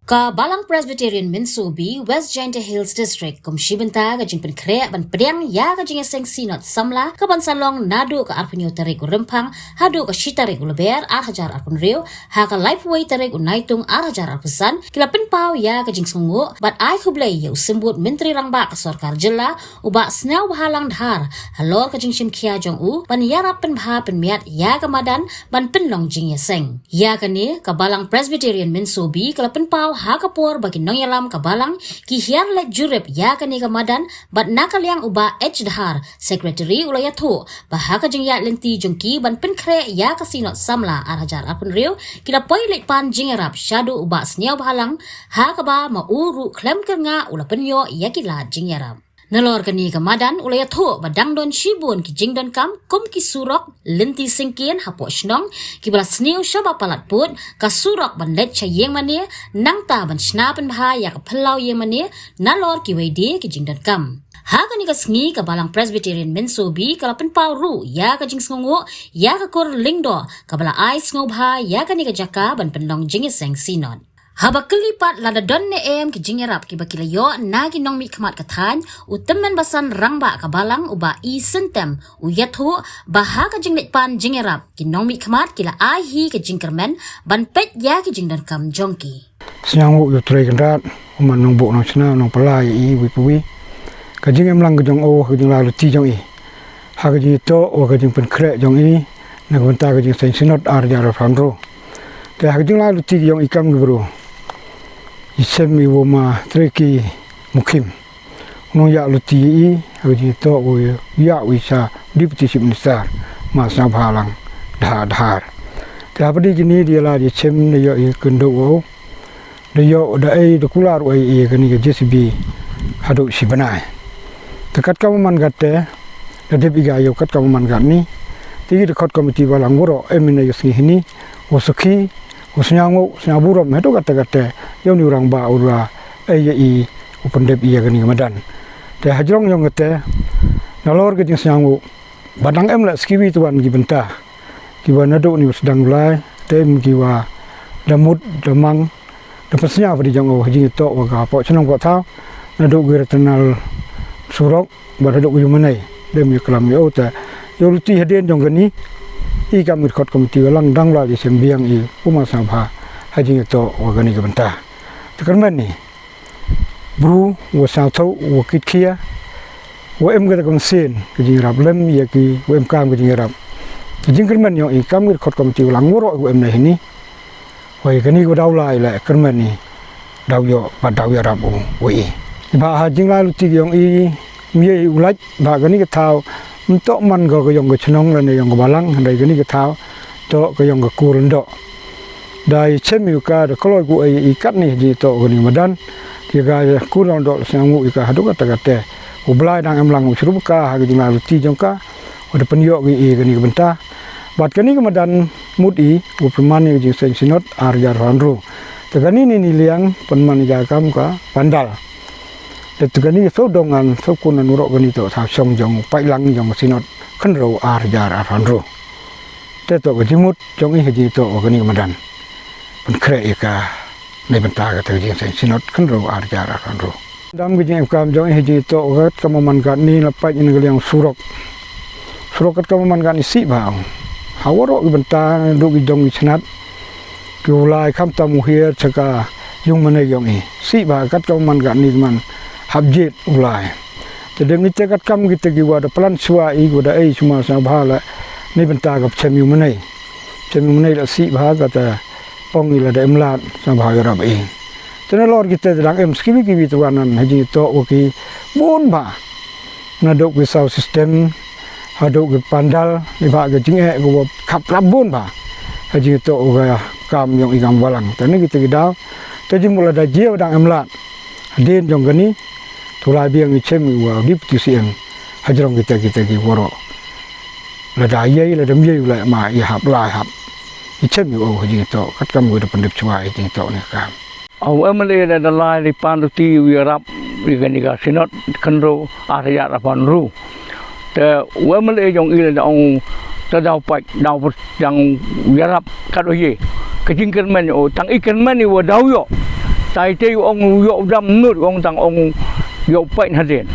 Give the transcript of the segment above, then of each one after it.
Ka Balang Presbyterian Minsubi, West Giant Hills District, kum shibenta ka jing penkrea ban pedang ya ka jing seng sinot samla ka ban salong nadu ka arpunyo tarik rempang hadu ka shitarik uleber hajar arpun riu ha ka lifeway tarik unaitung hajar arpusan kila penpau ya ka jing sungu bat ai kublai ya usimbut menteri rangba ka sorkar jela uba snau halang dhar halor ka jing shimkia jong u ban yarap penbha penmiat ya ka madan ban penlong jing ya seng ya ka ni ka Balang Presbyterian Minsubi kila penpau hakapor bagi nong yalam kabalang ki hiar let jurep ya kani kamadan bat nakaliang uba H dhar secretary ulaya thu bahaka jeng ya lenti jongki ban penkre ya kasinot samla hajar apun riu kila poi let pan jingerap shadu uba sniaw balang hakaba ma uru klem kenga ula penyo ya kila jingerap Nalor kani kamadan ulaya thu badang don shibun ki jingdon kam kum ki surok lenti singkian hapo shnong ki bala sniu shoba palat put ka surok ban let chayeng mane nang ta ban shna pen bha ya ka phalau ye mane nalor ki weidi ki jingdon kam ha kani ka sngi ka Balang Presbyterian Minsubi ka pen pau ru ya ka jing sngongo ya ka kor lingdo ka bala ai sngo bha ya kani ka jaka ban penlong jingeseng sinon Haba kelipat lada don ne ki jingerap ki bakila yo nagi nong mi khamat kathan utemen basan rangba ka Balang uba I sentem uyathu baha ka jinglet pan jingerap ki nong mi khamat kila ai hi ka jingkermen ban pet ya ki jingdan kam jongki Senyangu yu tray kendat uman nong bok nong sena nong palai I wipuwi ka jingem lang ka jong o ka jing lalu ti jong I ha ka jing to o ka jing pen krek jong I na ka benta ka jing sen sinot ar jara fandro ka ha ka jing lalu ti jong ikam ki bro Isem iwo ma treki mukim. Nong ya luti I haji to wo ya wisa deputy chief minister ma sa phalang dhar. Ta padi kini dia la di chem ne yo I kendo wo. De yo da ai de kular wo I kani ke JCB hadu sibanai. Tekat kaman gatte da debi ga yo kat kaman gat ni. Ti de khot committee Balang woro emine yo sni hini wo sakhi Usnyangu snaburom itu kata-kata yang diorang ba ura I upendep iya kani kamadan. Te hajrong yang kata nalor ke jing snyangu badang em la skiwi tuan ki benta. Ki ba nado ni sedang mulai tem ki wa damut damang dapasnya pada jang o jing to wa ka po chnong ko tha nado ge tenal surok ba nado ge manai dem ye klam yo ta yo luti heden jong kani I kami kot komiti lang dang la di sembiang I uma sabha haji to wagani ke benta tekan ni bru wa sa tho wa kit khia wa em ga kom sen ke jing rap lem ya ki wa em kam ke jing rap jing kerman yo I kami kot komiti lang ngoro wa em nei ni wa gani ko daw lai la kerman ni daw yo ba daw ya rap wa I ba ha jing la lu ti yong I mi ulaj ba gani ke thau untuk man go yang go chnong la ne yang go Balang dai gani ke thao to go yang go kurun do dai chem yu ka de kloi ku I kat ni ji to gani madan ki ga kurun do sangu I ka hadu ka ta ublai dang em lang usrup ka ha gi na ti jong ka od penyo gi gani ke benta bat gani ke madan mut I u perman ni ji sen sinot ar jar ranru te gani ni liang penman ja kam ka pandal Itu gani so dongan so kunan urok gani to sa song jong pai lang jong sinot kan ro ar jar aran ro te to gimut jong I haji to gani madan pen kre ka nei benta ka te jing sinot kan ro ar jar aran ro dam gi kam jong I haji to gat kamaman gat ni lapai in galiang surok kat kamaman gat ni si ba haworo gi benta do gi dong gi chnat ki ulai kam tamu hier chaka yung mane jong I si ba kat kamaman gat ni man habjet ulai jadi ni tekat kam kita ki wada plan swa I goda ai cuma sa bhala ni benta ka chemiu manai la si bha ka ta ong ila da emlat sa bha ya rab I tena lor kita dang em skiwi ki tuanan haji to ki bon ba na dok ki sound system hadok ki pandal ni ba ga jinge go khap rabon ba haji to ga kam yong igam Balang tena kita ki daw taji mula da jeo dang emlat den jong gani tulai biang I chem wa deputy CM hajrong kita ki woro la da ye la dam ye la ma I hap lai hap I chem o haji to kat kam go da pendep chwa I to ne kam au emle da lai di pan ti wi rap wi gani ga sinot kanro arya rapan ru te emle jong I da ong ta dau pai dau yang wi rap ka do ye ka jingker men o tang ikan men ni wa dau yo tại thế ông dọ dăm nút ông thằng ông dọ bệnh hết điện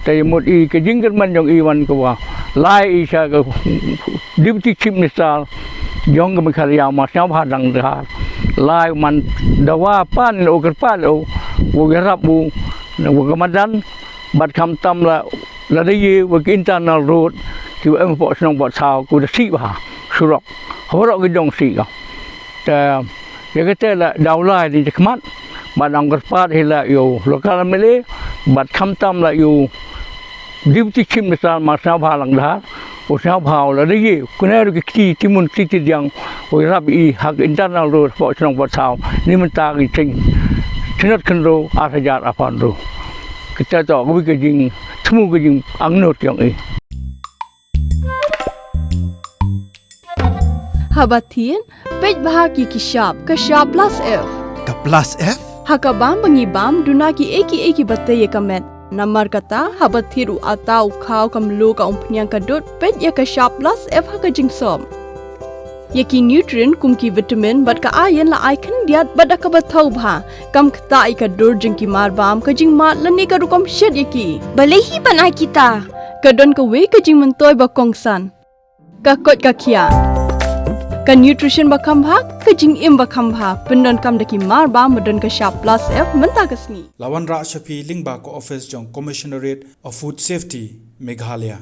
tại một ý cái dính cái mình trong ý văn của lai ý sao cái deputy chief minister yang cái mình khai ra mà sao phát rằng ra lai mình dawa pan o cái pan o cái rap bu cái Ramadan bắt khăm tâm là đây với cái internal road thì em bỏ xong bỏ sao cũng được xí vào sửa rộng hỗ trợ cái dòng xí cả cái thế là đào lai thì chắc mất mà đồng cái phát thì là yêu local mele bắt khăm tâm là yêu deputy chief minister mà sao vào lần đó o sao vào là đây cái này cái tí muốn tí yang o rap i hak internal road bỏ xong bỏ sao ni mình ta cái trình sinot kenro arajar apa ro kita to cái jing thmu cái jing angnot yang e Habatin page bahagi kishap plus F Ka plus F? hakabam bangibam dunaki eki batay kamet namar kata habathiru atau khau kamlu ka umpnyang kadut page ya kishap plus F hakajing som yaki nutrient kumki vitamin bat ka ayan la icon diat bada ka bathau bha kam khta ai ka dur jingki mar bam ka jing mat lani ka rukom shed yaki Balehi panai kita. kadon ka we ka jing mentoy ba kongsan ka kot ka khia ka nutrition ba kham bha ka jing im ba kham bha pendon kam daki mar ba modon ka sharp plus F menta ka sngi Lawan Ra Shafi Lingba ko office jong Commissionerate of Food Safety Meghalaya.